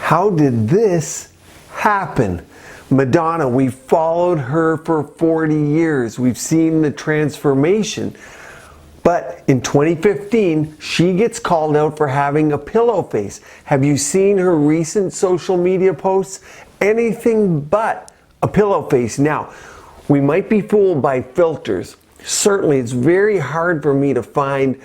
How did this happen? Madonna, we followed her for 40 years. We've seen the transformation. But in 2015, she gets called out for having a pillow face. Have you seen her recent social media posts? Anything but a pillow face. Now, we might be fooled by filters. Certainly, it's very hard for me to find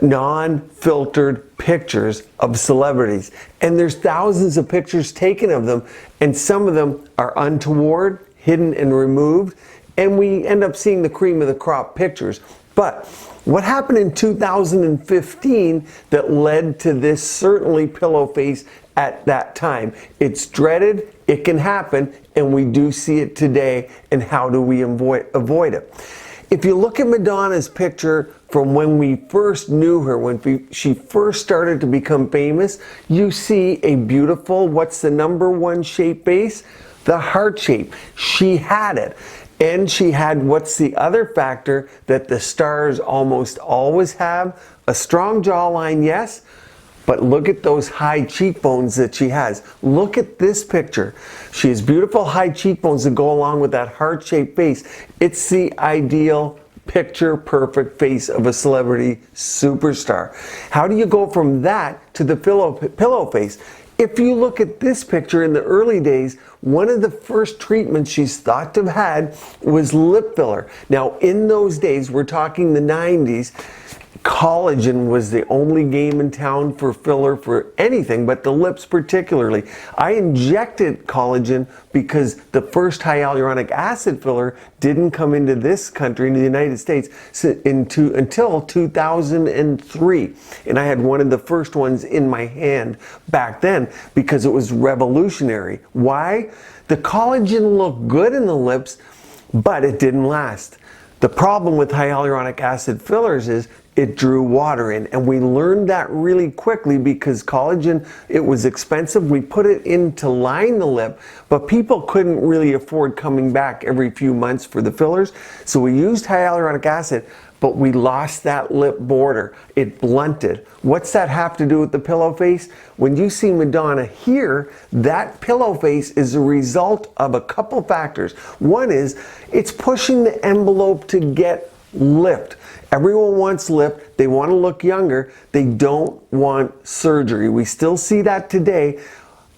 non-filtered pictures of celebrities. And there's thousands of pictures taken of them, and some of them are untoward, hidden and removed, and we end up seeing the cream of the crop pictures. But what happened in 2015 that led to this certainly pillow face at that time? It's dreaded, it can happen, and we do see it today, and how do we avoid it? If you look at Madonna's picture from when we first knew her, when she first started to become famous, you see a beautiful, what's the #1 shape base? The heart shape. She had it. And she had, what's the other factor that the stars almost always have? A strong jawline, yes, but look at those high cheekbones that she has. Look at this picture. She has beautiful high cheekbones that go along with that heart-shaped face. It's the ideal picture perfect face of a celebrity superstar. How do you go from that to the pillow face? If you look at this picture in the early days, one of the first treatments she's thought to have had was lip filler. Now, in those days, we're talking the 90s, collagen was the only game in town for filler for anything, but the lips particularly. I injected collagen because the first hyaluronic acid filler didn't come into this country, in the United States, until 2003. And I had one of the first ones in my hand back then because it was revolutionary. Why? The collagen looked good in the lips, but it didn't last. The problem with hyaluronic acid fillers is it drew water in, and we learned that really quickly because collagen, it was expensive. We put it in to line the lip, but people couldn't really afford coming back every few months for the fillers, so we used hyaluronic acid, but we lost that lip border. It blunted. What's that have to do with the pillow face? When you see Madonna here, that pillow face is a result of a couple factors. One is it's pushing the envelope to get lift. Everyone wants lift. They want to look younger. They don't want surgery. We still see that today.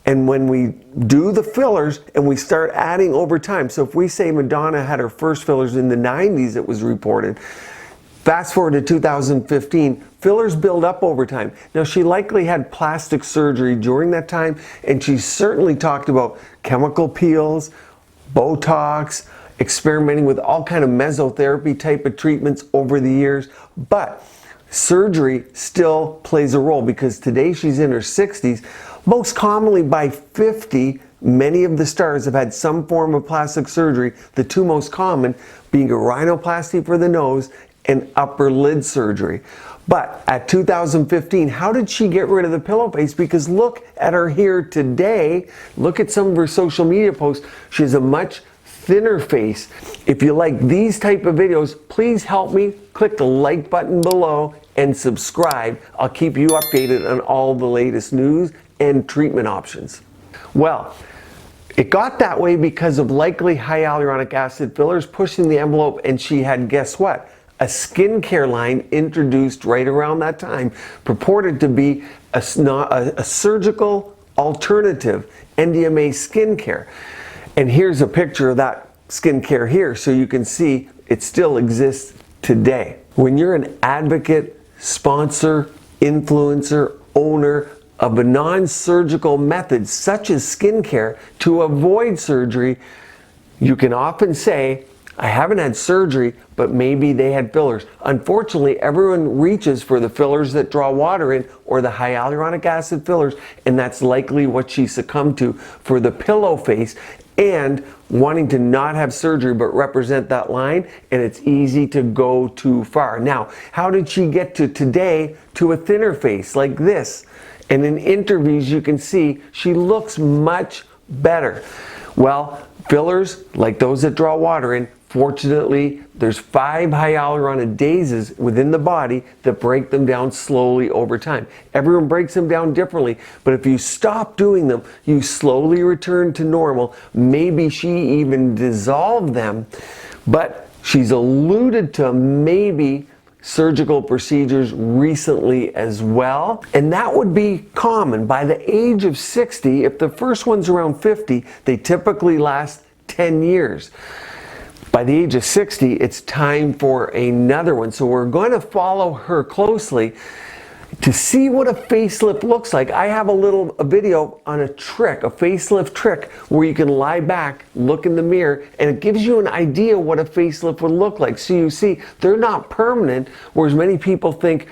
And when we do the fillers and we start adding over time, so if we say Madonna had her first fillers in the 90s, it was reported. Fast forward to 2015, fillers build up over time. Now, she likely had plastic surgery during that time, and she certainly talked about chemical peels, Botox, experimenting with all kind of mesotherapy type of treatments over the years. But surgery still plays a role because today she's in her 60s. Most commonly by 50, many of the stars have had some form of plastic surgery, the two most common being a rhinoplasty for the nose and upper lid surgery. But at 2015, how did she get rid of the pillow face? Because look at her here today. Look at some of her social media posts. She has a much thinner face. If you like these type of videos, please help me. Click the like button below and subscribe. I'll keep you updated on all the latest news and treatment options. Well, it got that way because of likely hyaluronic acid fillers pushing the envelope, and she had, guess what? A skincare line introduced right around that time, purported to be a surgical alternative, NDMA skincare. And here's a picture of that skincare here, so you can see it still exists today. When you're an advocate, sponsor, influencer, owner of a non-surgical method such as skincare to avoid surgery, you can often say, I haven't had surgery, but maybe they had fillers. Unfortunately, everyone reaches for the fillers that draw water in or the hyaluronic acid fillers, and that's likely what she succumbed to for the pillow face and wanting to not have surgery but represent that line, and it's easy to go too far. Now, how did she get to today to a thinner face like this? And in interviews you can see she looks much better. Well, fillers, like those that draw water in, Fortunately, there's 5 hyaluronidases within the body that break them down slowly over time. Everyone breaks them down differently, but if you stop doing them, you slowly return to normal. Maybe she even dissolved them, but she's alluded to maybe surgical procedures recently as well, and that would be common. By the age of 60, if the first one's around 50, they typically last 10 years. By the age of 60, it's time for another one. So we're going to follow her closely to see what a facelift looks like. I have a video on a trick, a facelift trick, where you can lie back, look in the mirror, and it gives you an idea what a facelift would look like. So you see, they're not permanent, whereas many people think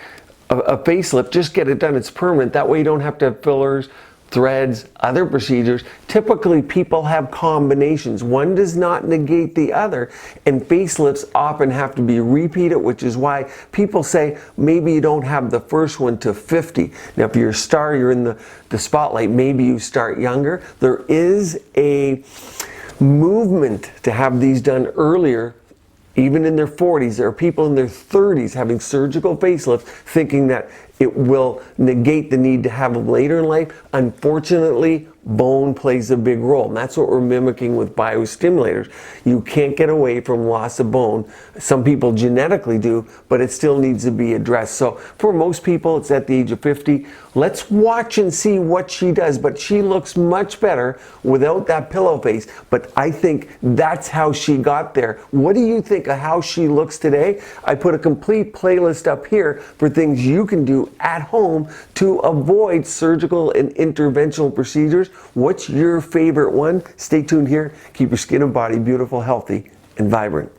a facelift, just get it done, it's permanent. That way you don't have to have fillers, threads, other procedures. Typically people have combinations. One does not negate the other, and facelifts often have to be repeated, which is why people say maybe you don't have the first one to 50. Now if you're a star, you're in the spotlight, maybe you start younger. There is a movement to have these done earlier. Even in their 40s, there are people in their 30s having surgical facelifts thinking that it will negate the need to have them later in life. Unfortunately, bone plays a big role, and that's what we're mimicking with biostimulators. You can't get away from loss of bone. Some people genetically do, but it still needs to be addressed. So for most people, it's at the age of 50. Let's watch and see what she does, but she looks much better without that pillow face. But I think that's how she got there. What do you think of how she looks today? I put a complete playlist up here for things you can do at home to avoid surgical and interventional procedures. What's your favorite one? Stay tuned here. Keep your skin and body beautiful, healthy, and vibrant.